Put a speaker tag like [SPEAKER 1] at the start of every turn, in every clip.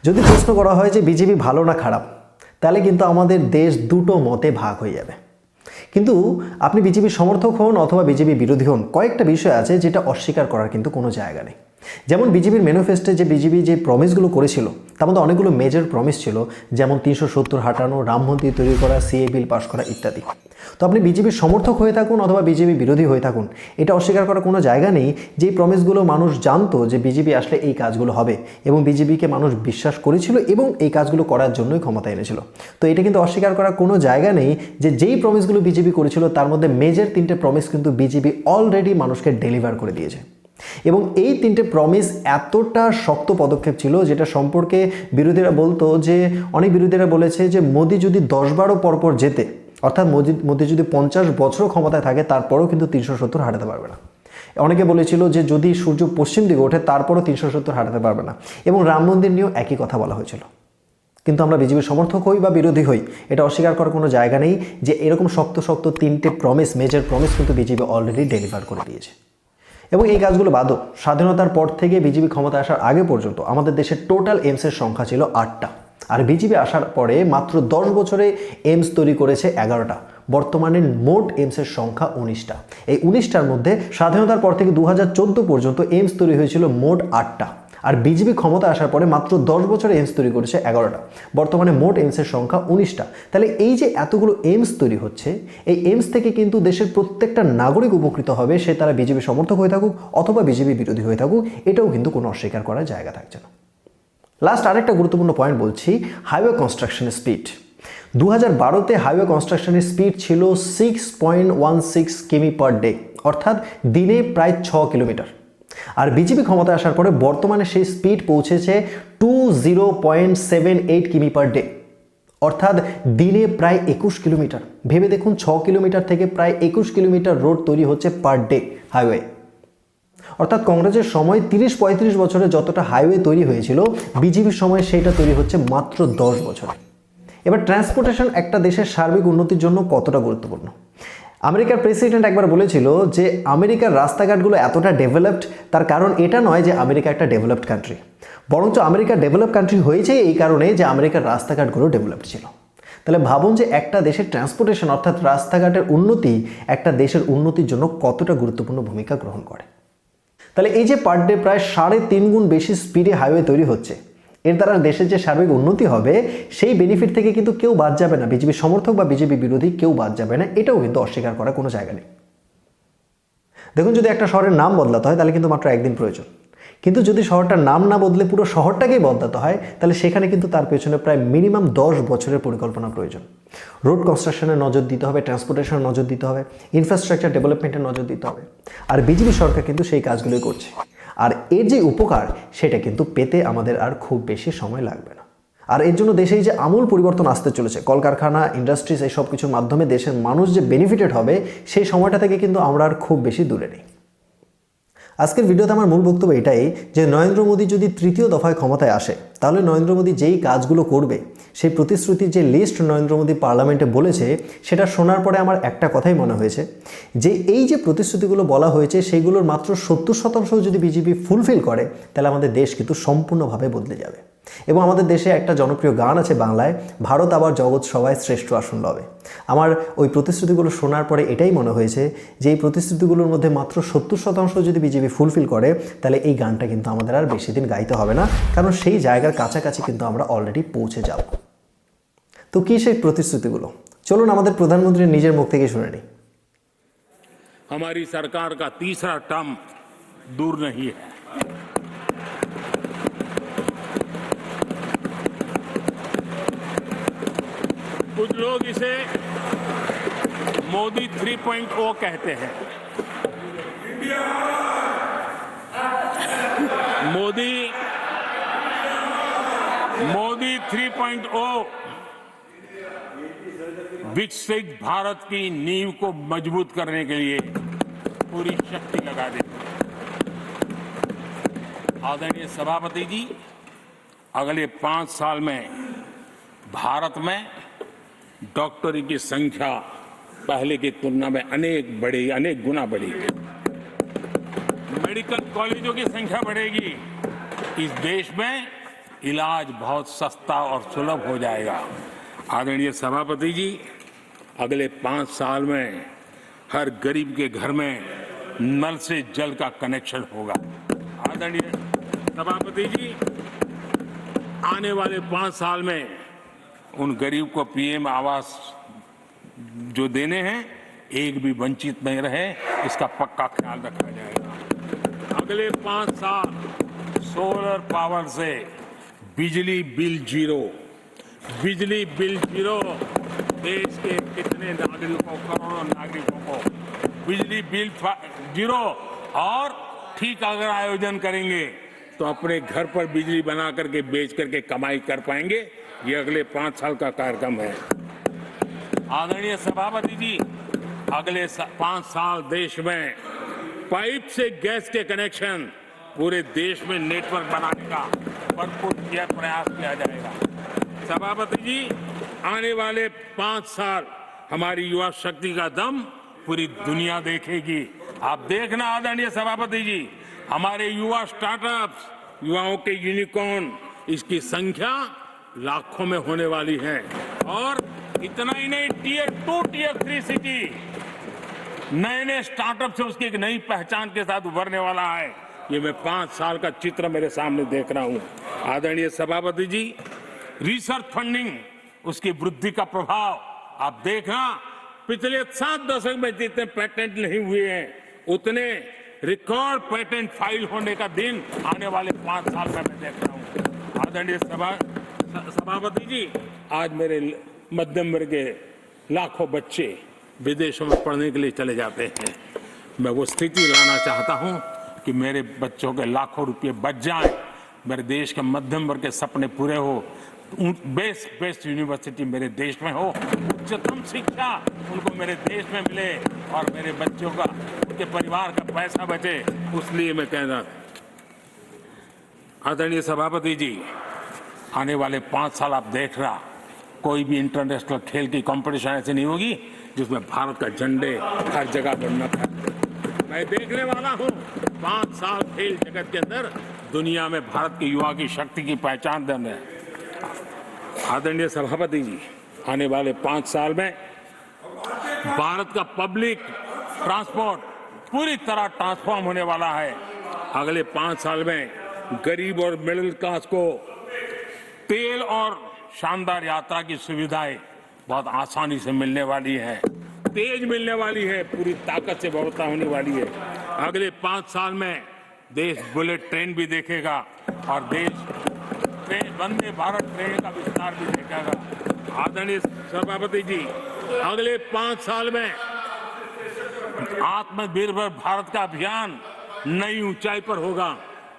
[SPEAKER 1] যদি প্রশ্ন করা হয় যে বিজেপি ভালো না খারাপ, তাহলে কিন্তু আমাদের দেশ দুটো মতে ভাগ হয়ে যাবে। কিন্তু আপনি বিজেপির সমর্থক হন অথবা বিজেপি বিরোধী হন, কয়েকটা বিষয় আছে যেটা অস্বীকার করার কিন্তু কোনো জায়গা নেই। যেমন বিজেপির ম্যানিফেস্টোে যে বিজেপি যে প্রমিসগুলো করেছিল তার মধ্যে অনেকগুলো মেজর প্রমিস ছিল, যেমন 370 হাঁটানো, রাম মন্দির তৈরি করা, সিএ বিল পাশ করা ইত্যাদি। তো আপনি বিজেপির সমর্থক হয়ে থাকুন অথবা বিজেপি বিরোধী হয়ে থাকুন, এটা অস্বীকার করার কোনো জায়গা নেই যে এই প্রমিসগুলো মানুষ জানতো যে বিজেপি আসলে এই কাজগুলো হবে এবং বিজেপিকে মানুষ বিশ্বাস করেছিল এবং এই কাজগুলো করার জন্যই ক্ষমতা এনেছিল। তো এটা কিন্তু অস্বীকার করার কোনো জায়গা নেই যে যেই প্রমিসগুলো বিজেপি করেছিল তার মধ্যে মেজর 3টে প্রমিস কিন্তু বিজেপি অলরেডি মানুষকে ডেলিভার করে দিয়েছে। এবং এই 3টে প্রমিস এতটা শক্ত পদক্ষেপ ছিল যেটা সম্পর্কে বিরোধীরা বলতো যে অনেক বিরোধীরা বলেছে যে মোদি যদি 10-12 পরপর যেতে, অর্থাৎ মোদি যদি 50 বছর ক্ষমতায় থাকে তারপরেও কিন্তু 370 হাঁটাতে পারবে না। অনেকে বলেছিল যে যদি সূর্য পশ্চিম দিকে ওঠে তারপরও 370 হাঁটাতে পারবে না, এবং রাম মন্দির নিয়েও একই কথা বলা হয়েছিল। কিন্তু আমরা বিজেপির সমর্থক হই বা বিরোধী হই, এটা অস্বীকার করার কোনো জায়গা নেই যে এরকম শক্ত 3টে প্রমিস, মেজর প্রমিস কিন্তু বিজেপি অলরেডি ডেলিভার করে দিয়েছে। এবং এই কাজগুলো বাদও স্বাধীনতার পর থেকে বিজেপি ক্ষমতা আসার আগে পর্যন্ত আমাদের দেশের টোটাল এইমসের সংখ্যা ছিল 8টা, আর বিজেপি আসার পরে মাত্র 10 বছরে এইমস তৈরি করেছে 11টা। বর্তমানে মোট এইমসের সংখ্যা 19টা। এই 19টার মধ্যে স্বাধীনতার পর থেকে 2014 পর্যন্ত এইমস তৈরি হয়েছিল মোট 8টা, আর বিজেপি ক্ষমতা আসার পরে মাত্র 10 বছরে এইমস তৈরি করেছে 11টা। বর্তমানে মোট এইমসের সংখ্যা 19টা। তাহলে এই যে এতগুলো এইমস তৈরি হচ্ছে, এই এইমস থেকে কিন্তু দেশের প্রত্যেকটা নাগরিক উপকৃত হবে, সে তারা বিজেপি সমর্থক হয়ে থাকুক অথবা বিজেপি বিরোধী হয়ে থাকুক, এটাও কিন্তু কোনো অস্বীকার করার জায়গা থাকছে না। লাস্ট আরেকটা গুরুত্বপূর্ণ পয়েন্ট বলছি, হাইওয়ে কনস্ট্রাকশনের স্পিড। 2012তে হাইওয়ে কনস্ট্রাকশনের স্পিড ছিল 6.16 কিমি পার ডে, অর্থাৎ দিনে প্রায় 6 কিলোমিটার। আর বিজেপি ক্ষমতায় আসার পরে বর্তমানে সেই স্পিড পৌঁছেছে 20.78 কিমি পার ডে, অর্থাৎ দিনে প্রায় 21 কিলোমিটার। ভেবে দেখুন, 6 কিলোমিটার থেকে প্রায় 21 কিলোমিটার রোড তৈরি হচ্ছে পার ডে হাইওয়ে। অর্থাৎ কংগ্রেসের সময় 30-35 বছরে যতটা হাইওয়ে তৈরি হয়েছিল, বিজেপির সময় সেইটা তৈরি হচ্ছে মাত্র 10 বছরে। এবার ট্রান্সপোর্টেশন একটা দেশের সার্বিক উন্নতির জন্য কতটা গুরুত্বপূর্ণ। আমেরিকার প্রেসিডেন্ট একবার বলেছিল যে আমেরিকার রাস্তাঘাটগুলো এতটা ডেভেলপড, তার কারণ এটা নয় যে আমেরিকা একটা ডেভেলপড কান্ট্রি, বরঞ্চ আমেরিকা ডেভেলপ কান্ট্রি হয়েছে এই কারণে যে আমেরিকার রাস্তাঘাটগুলো ডেভেলপড ছিল। তাহলে ভাবুন যে একটা দেশের ট্রান্সপোর্টেশন অর্থাৎ রাস্তাঘাটের উন্নতি একটা দেশের উন্নতির জন্য কতটা গুরুত্বপূর্ণ ভূমিকা গ্রহণ করে। তাহলে এই যে পার ডে প্রায় 3.5 গুণ বেশি স্পিডে হাইওয়ে তৈরি হচ্ছে, এর দ্বারা দেশের যে সার্বিক উন্নতি হবে সেই বেনিফিট থেকে কিন্তু কেউ বাদ যাবে না, বিজেপি সমর্থক বা বিজেপি বিরোধী কেউ বাদ যাবে না, এটাও কিন্তু অস্বীকার করার কোনো জায়গা নেই। দেখুন, যদি একটা শহরের নাম বদলাতে হয় তাহলে কিন্তু মাত্র একদিন প্রয়োজন, কিন্তু যদি শহরটার নাম না বদলে পুরো শহরটাকেই বদলাতে হয় তাহলে সেখানে কিন্তু তার পেছনে প্রায় মিনিমাম 10 বছরের পরিকল্পনা প্রয়োজন। রোড কনস্ট্রাকশনে নজর দিতে হবে, ট্রান্সপোর্টেশনে নজর দিতে হবে, ইনফ্রাস্ট্রাকচার ডেভেলপমেন্টে নজর দিতে হবে, আর বিজেপি সরকার কিন্তু সেই কাজগুলোই করছে। আর এর যে উপকার সেটা কিন্তু পেতে আমাদের আর খুব বেশি সময় লাগবে না। আর এর জন্য দেশে যে আমূল পরিবর্তন আসতে চলেছে, কলকারখানা, ইন্ডাস্ট্রিজ, এই সব কিছুর মাধ্যমে দেশের মানুষ যে বেনিফিটেড হবে সেই সময়টা থেকে কিন্তু আমরা আর খুব বেশি দূরে নেই। আজকের ভিডিওতে আমার মূল বক্তব্য এটাই যে নরেন্দ্র মোদী যদি তৃতীয় দফায় ক্ষমতায় আসে তাহলে নরেন্দ্র মোদী যেই কাজগুলো করবে, সেই প্রতিশ্রুতির যে লিস্ট নরেন্দ্র মোদী পার্লামেন্টে বলেছে, সেটা শোনার পরে আমার একটা কথাই মনে হয়েছে যে এই যে প্রতিশ্রুতিগুলো বলা হয়েছে সেইগুলোর মাত্র 70% যদি বিজেপি ফুলফিল করে তাহলে আমাদের দেশ কিন্তু সম্পূর্ণভাবে বদলে যাবে। এবং আমাদের দেশে একটা জনপ্রিয় গান আছে বাংলায়, ভারত আবার জগৎ সবাই শ্রেষ্ঠ আসন লবে। আমার ওই প্রতিশ্রুতিগুলো শোনার পরে এটাই মনে হয়েছে যে এই প্রতিশ্রুতিগুলোর মধ্যে মাত্র 70% যদি বিজেপি ফুলফিল করে তাহলে এই গানটা কিন্তু আমাদের আর বেশি দিন গাইতে হবে না, কারণ সেই জায়গার কাছাকাছি কিন্তু আমরা অলরেডি পৌঁছে যাব। তো কি সেই প্রতিশ্রুতিগুলো, চলুন আমাদের প্রধানমন্ত্রীর নিজের মুখ থেকে শুনে নিই।
[SPEAKER 2] हमारी सरकार का तीसरा टर्म दूर नहीं है। कुछ लोग इसे मोदी 3.0 कहते हैं। मोदी 3.0 विकसित भारत की नींव को मजबूत करने के लिए पूरी शक्ति लगा देती है। आदरणीय सभापति जी, अगले 5 साल में भारत में डॉक्टरों की संख्या पहले की तुलना में अनेक गुना बढ़ेगी। मेडिकल कॉलेजों की संख्या बढ़ेगी। इस देश में इलाज बहुत सस्ता और सुलभ हो जाएगा। आदरणीय सभापति जी, अगले 5 साल में हर गरीब के घर में नल से जल का कनेक्शन होगा। आदरणीय सभापति जी, आने वाले 5 साल में उन गरीब को पीएम आवास जो देने हैं, एक भी वंचित नहीं रहे, इसका पक्का ख्याल रखा जाएगा। अगले 5 साल सोलर पावर से बिजली बिल जीरो। बिजली बिल जीरो। देश के कितने नागरिकों, करोड़ों नागरिकों को बिजली बिल जीरो। और ठीक अगर आयोजन करेंगे तो अपने घर पर बिजली बना करके बेच करके कमाई कर पाएंगे। ये अगले 5 साल का कार्यक्रम है। आदरणीय सभापति जी, अगले 5 साल देश में पाइप से गैस के कनेक्शन पूरे देश में नेटवर्क बनाने का भरपूर प्रयास किया जाएगा। सभापति जी, आने वाले 5 साल हमारी युवा शक्ति का दम पूरी दुनिया देखेगी। आप देखना आदरणीय सभापति जी, हमारे युवा स्टार्टअप्स, युवाओं के यूनिकॉर्न, इसकी संख्या लाखों में होने वाली है। और इतना ही नहीं, टियर 2, टियर 3 सिटी नए नए स्टार्टअप से उसकी एक नई पहचान के साथ उभरने वाला है। ये मैं 5 साल का चित्र मेरे सामने देख रहा हूं। आदरणीय सभापति जी, रिसर्च फंडिंग, उसकी वृद्धि का प्रभाव आप देखना। पिछले 7 दशक में जितने पेटेंट नहीं हुए हैं, उतने रिकॉर्ड पेटेंट फाइल होने का दिन आने वाले 5 साल में मैं देख रहा हूं। आदरणीय सभापति जी, आज मेरे मध्यम वर्ग के लाखों बच्चे विदेशों में पढ़ने के लिए चले जाते हैं। मैं वो स्थिति लाना चाहता हूं कि मेरे बच्चों के लाखों रुपए बच जाएं, मेरे देश के मध्यम वर्ग के सपने पूरे हो, बेस्ट यूनिवर्सिटी मेरे देश में हो, उच्चतम शिक्षा उनको मेरे देश में मिले और मेरे बच्चों का, उनके परिवार का पैसा बचे। उसलिए मैं कह रहा, आदरणीय सभापति जी, आने वाले 5 साल आप देख रहा, कोई भी इंटरनेशनल खेल की कंपटीशन ऐसी नहीं होगी जिसमें भारत का झंडे हर जगह बनना था। मैं देखने वाला हूं 5 साल खेल जगत के अंदर दुनिया में भारत के युवा की शक्ति की पहचान देने। आदरणीय सभापति जी, आने वाले 5 साल में भारत का पब्लिक ट्रांसपोर्ट पूरी तरह ट्रांसफॉर्म होने वाला है। अगले 5 साल में गरीब और मिडिल क्लास को तेल और शानदार यात्रा की सुविधाएं बहुत आसानी से मिलने वाली है, तेज मिलने वाली है, पूरी ताकत से व्यवस्था होने वाली है। अगले 5 साल में देश बुलेट ट्रेन भी देखेगा और देश वंदे भारत ट्रेन का विस्तार भी देखेगा। आदरणीय सभापति जी, अगले 5 साल में आत्मनिर्भर भारत का अभियान नई ऊंचाई पर होगा।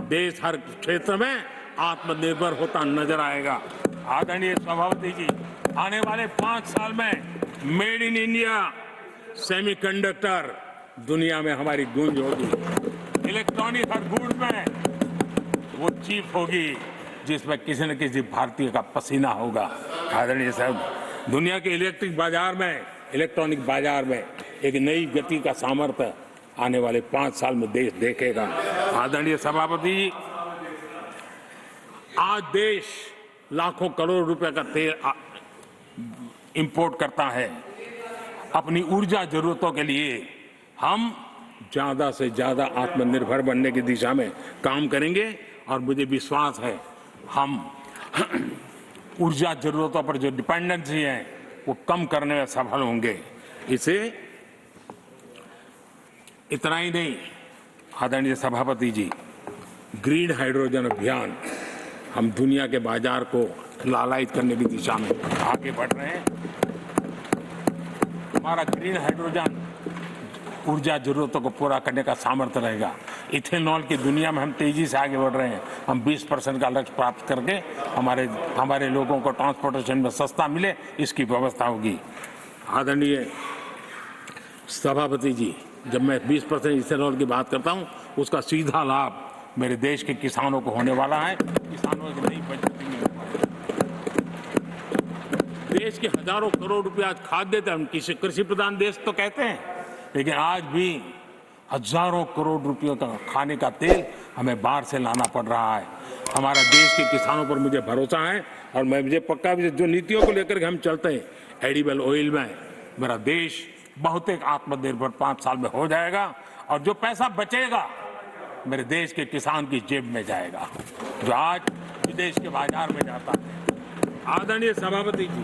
[SPEAKER 2] देश हर क्षेत्र में आत्मनिर्भर होता नजर आएगा। आदरणीय सभापति जी, आने वाले 5 साल में मेड इन इंडिया सेमीकंडक्टर दुनिया में हमारी गूंज होगी। इलेक्ट्रॉनिक हर गुड्स में वो चीप होगी जिसमें किसी न किसी भारतीय का पसीना होगा। आदरणीय साहब, दुनिया के इलेक्ट्रॉनिक बाजार में एक नई गति का सामर्थ्य आने वाले 5 साल में देश देखेगा। आदरणीय सभापति जी, आज देश लाखों करोड़ रुपए का तेल इंपोर्ट करता है। अपनी ऊर्जा जरूरतों के लिए हम ज्यादा से ज्यादा आत्मनिर्भर बनने की दिशा में काम करेंगे और मुझे विश्वास है हम ऊर्जा जरूरतों पर जो डिपेंडेंसी है वो कम करने में सफल होंगे। इसे इतना ही नहीं, आदरणीय सभापति जी, ग्रीन हाइड्रोजन अभियान हम दुनिया के बाजार को लालायित करने की दिशा में आगे बढ़ रहे हैं। हमारा ग्रीन हाइड्रोजन ऊर्जा जरूरतों को पूरा करने का सामर्थ्य रहेगा। इथेनॉल की दुनिया में हम तेजी से आगे बढ़ रहे हैं। हम 20% का लक्ष्य प्राप्त करके हमारे लोगों को ट्रांसपोर्टेशन में सस्ता मिले, इसकी व्यवस्था होगी। आदरणीय सभापति जी, जब मैं 20% इथेनॉल की बात करता हूं, उसका सीधा लाभ मेरे देश के किसानों को होने वाला है। किसानों की नई बचत मिलने वाली है। देश के हजारों करोड़ रुपए आज खाद्य देते हैं। हम कृषि प्रधान देश तो कहते हैं, लेकिन आज भी हजारों करोड़ रुपयों का खाने का तेल हमें बाहर से लाना पड़ रहा है। हमारा देश के किसानों पर मुझे भरोसा है और मुझे पक्का भी जो नीतियों को लेकर के हम चलते हैं, एडिबल ऑयल में मेरा देश बहुत एक आत्मनिर्भर 5 साल में हो जाएगा और जो पैसा बचेगा मेरे देश के किसान की जेब में जाएगा, जो आज विदेश के बाजार में जाता है। आदरणीय सभापति जी,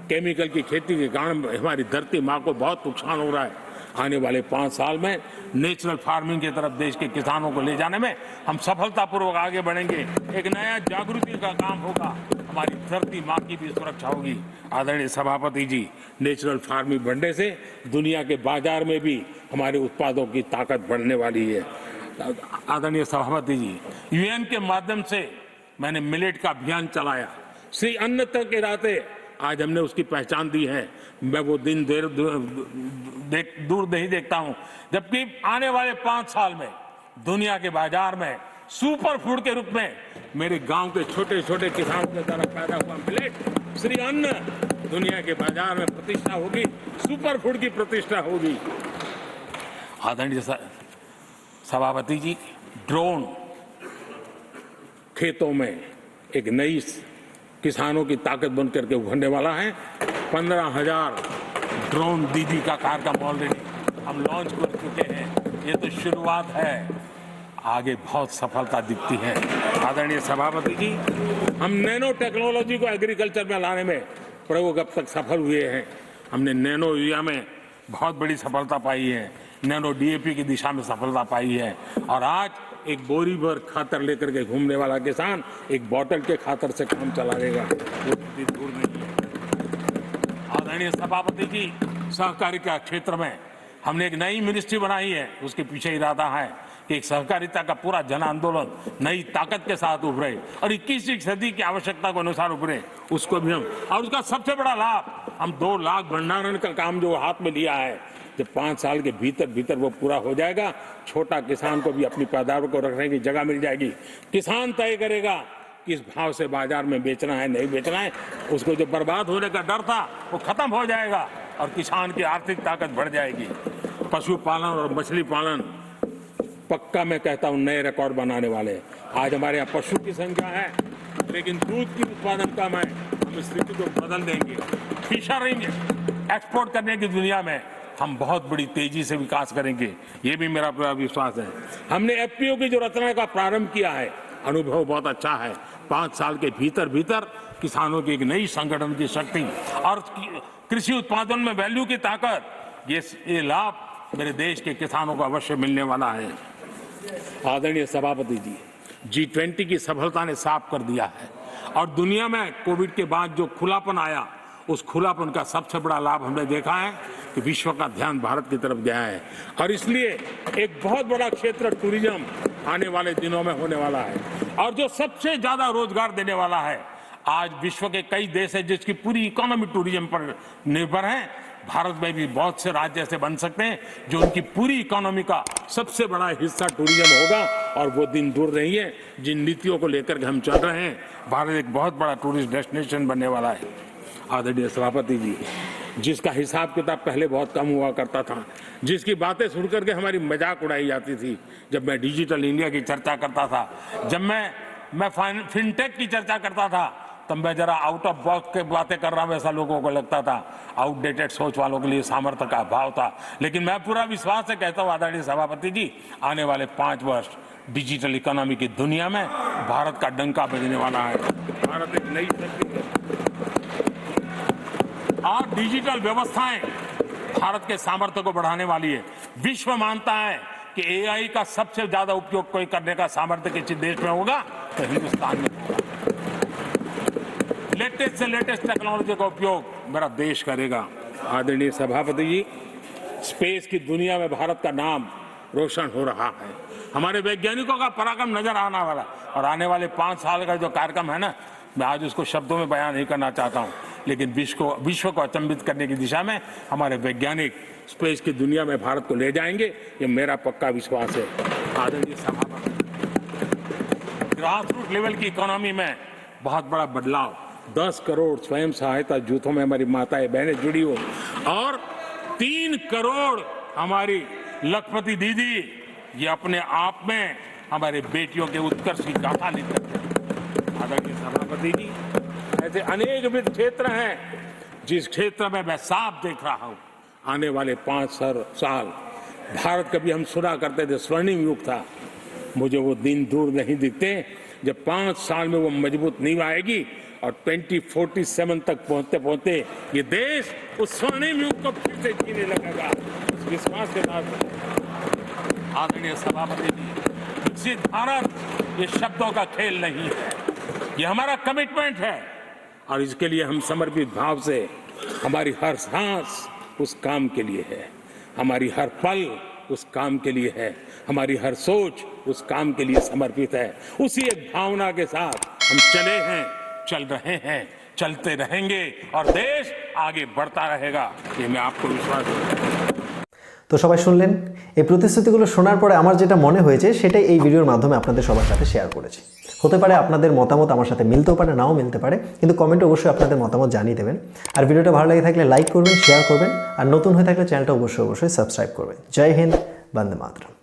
[SPEAKER 2] केमिकल की खेती के कारण हमारी धरती माँ को बहुत नुकसान हो रहा है। आने वाले 5 साल में नेचुरल फार्मिंग की तरफ देश के किसानों को ले जाने में हम सफलतापूर्वक आगे बढ़ेंगे। एक नया जागृति का काम होगा, हमारी धरती माँ की भी सुरक्षा होगी। आदरणीय सभापति जी, नेचुरल फार्मिंग बढ़ने से दुनिया के बाजार में भी हमारे उत्पादों की ताकत बढ़ने वाली है। आदरणीय सभापति जी, यूएन के माध्यम से मैंने मिलेट का अभियान चलाया, श्री अन्न तक के राते आज हमने उसकी पहचान दी है। मैं वो दिन दूर नहीं देखता हूं जबकि आने वाले 5 साल में दुनिया के बाजार में सुपर फूड के रूप में मेरे गांव के छोटे छोटे किसानों के द्वारा पैदा हुआ मिलेट, श्री अन्न, दुनिया के बाजार में प्रतिष्ठा होगी, सुपर फूड की प्रतिष्ठा होगी। आदरणीय सभापति जी, ड्रोन खेतों में एक नई किसानों की ताकत बन करके उभरने वाला है। 15,000 ड्रोन दीदी का कार्यक्रम ऑलरेडी हम लॉन्च कर चुके हैं। ये तो शुरुआत है, आगे बहुत सफलता दिखती है। आदरणीय सभापति जी, हम नैनो टेक्नोलॉजी को एग्रीकल्चर में लाने में प्रयोग अब तक सफल हुए हैं। हमने नैनो यूरिया में बहुत बड़ी सफलता पाई है, नैनो डीएपी की दिशा में सफलता पाई है और आज एक बोरी भर खातर लेकर के घूमने वाला किसान एक बोतल के खातर से काम चलाएगा, वो भी दूर नहीं है। आदरणीय सभापति जी, सहकारिता क्षेत्र में हमने एक नई मिनिस्ट्री बनाई है, उसके पीछे इरादा है कि एक सहकारिता का पूरा जन आंदोलन नई ताकत के साथ उभरे और 21वीं सदी की आवश्यकता के अनुसार उभरे, उसको भी हम, और उसका सबसे बड़ा लाभ हम 2 लाख भंडारण का काम जो हाथ में लिया है, जब 5 साल के भीतर वो पूरा हो जाएगा, छोटा किसान को भी अपनी पैदावार को रखने की जगह मिल जाएगी। किसान तय करेगा किस भाव से बाजार में बेचना है, नहीं बेचना है, उसको जो बर्बाद होने का डर था वो खत्म हो जाएगा और किसान की आर्थिक ताकत बढ़ जाएगी। पशुपालन और मछली पालन पक्का मैं कहता हूं नए रिकॉर्ड बनाने वाले। आज हमारे यहाँ पशु की संख्या है लेकिन दूध की उत्पादन कम है, हम इस स्थिति को बदल देंगे। फिशरिंग एक्सपोर्ट करने की दुनिया में हम बहुत बड़ी तेजी से विकास करेंगे, ये भी मेरा पूरा विश्वास है। हमने एफपीओ की जो रचना का प्रारंभ किया है, अनुभव बहुत अच्छा है। 5 साल के भीतर किसानों की एक नई संगठन की शक्ति और कृषि उत्पादन में वैल्यू की ताकत, ये लाभ मेरे देश के किसानों को अवश्य मिलने वाला है। आदरणीय सभापति जी, G20 की सफलता ने साफ कर दिया है और दुनिया में कोविड के बाद जो खुलापन आया, उस खुलापन का सबसे बड़ा लाभ हमने देखा है कि विश्व का ध्यान भारत की तरफ गया है और इसलिए एक बहुत बड़ा क्षेत्र टूरिज्म आने वाले दिनों में होने वाला है और जो सबसे ज्यादा रोजगार देने वाला है। आज विश्व के कई देश है जिसकी पूरी इकोनॉमी टूरिज्म पर निर्भर है। भारत में भी बहुत से राज्य ऐसे बन सकते हैं जो उनकी पूरी इकोनॉमी का सबसे बड़ा हिस्सा टूरिज्म होगा और वो दिन दूर नहीं है जिन नीतियों को लेकर के हम चल रहे हैं। भारत एक बहुत बड़ा टूरिस्ट डेस्टिनेशन बनने वाला है। आदरणीय सभापति जी, जिसका हिसाब किताब पहले बहुत कम हुआ करता था, जिसकी बातें सुन करके हमारी मजाक उड़ाई जाती थी, जब मैं डिजिटल इंडिया की चर्चा करता था, जब मैं फिनटेक की चर्चा करता था, तब मैं जरा आउट ऑफ बॉक्स के बातें कर रहा हूं, ऐसा लोगों को लगता था। आउटडेटेड सोच वालों के लिए सामर्थ्य का अभाव था, लेकिन मैं पूरा विश्वास से कहता हूं आदरणीय सभापति जी, आने वाले 5 वर्ष डिजिटल इकोनॉमी की दुनिया में भारत का डंका बजने वाला है। भारत एक नई शक्ति है और डिजिटल व्यवस्थाएं भारत के सामर्थ्य को बढ़ाने वाली है। विश्व मानता है कि एआई का सबसे ज्यादा उपयोग कोई करने का सामर्थ्य किसी देश में होगा तो हिंदुस्तान में होगा। लेटेस्ट से लेटेस्ट टेक्नोलॉजी का उपयोग मेरा देश करेगा। आदरणीय सभापति जी, स्पेस की दुनिया में भारत का नाम रोशन हो रहा है। हमारे वैज्ञानिकों का पराक्रम नजर आने वाला और आने वाले 5 साल का जो कार्यक्रम है ना, मैं आज उसको शब्दों में बयान नहीं करना चाहता हूं, लेकिन विश्व को अचंभित करने की दिशा में हमारे वैज्ञानिक स्पेस की दुनिया में भारत को ले जाएंगे, ये मेरा पक्का विश्वास है। आदरणीय सभापति, ग्रासरूट लेवल की इकोनॉमी में बहुत बड़ा बदलाव, 10 करोड़ स्वयं सहायता जूथों में हमारी माताएं बहनें जुड़ी हो और 3 करोड़ हमारी लखपति दीदी ये अपने आप में हमारे बेटियों के उत्कर्ष की गाथा लिखते हैं। आदरणीय सभापति जी, ऐसे अनेक विविध क्षेत्र हैं जिस क्षेत्र में मैं साफ देख रहा हूं आने वाले 5 साल भारत कभी हम सुना करते थे स्वर्णिम युग था। मुझे वो दिन दूर नहीं दिखते जब 5 साल में वो मजबूत नींव आएगी और 2047 तक पहुंचते पहुंचते ये देश उस स्वर्णिम युग को फिर से जीने लगेगा। इस विश्वास के साथ आदरणीय सभापति जी, विकसित भारत ये शब्दों का खेल नहीं है, ये हमारा कमिटमेंट है और इसके लिए हम समर्पित भाव से हमारी हर सांस उस काम के लिए है, हमारी हर पल उस काम के लिए है, हमारी हर सोच उस काम के लिए समर्पित है। उसी एक भावना के साथ हम चले हैं, चल रहे हैं, चलते रहेंगे और देश आगे बढ़ता रहेगा, ये मैं आपको विश्वास देता हूं।
[SPEAKER 1] তো সবাই শুনলেন, এই প্রতিশ্রুতিগুলো শোনার পরে আমার যেটা মনে হয়েছে সেটাই এই ভিডিওর মাধ্যমে আপনাদের সবার সাথে শেয়ার করেছি। হতে পারে আপনাদের মতামত আমার সাথে মিলতেও পারে, নাও মিলতে পারে, কিন্তু কমেন্টে অবশ্যই আপনাদের মতামত জানিয়ে দেবেন। আর ভিডিওটা ভালো লাগে থাকলে লাইক করবেন, শেয়ার করবেন, আর নতুন হয়ে থাকলে চ্যানেলটা অবশ্যই সাবস্ক্রাইব করবেন। জয় হিন্দ, বন্দে মাতরম।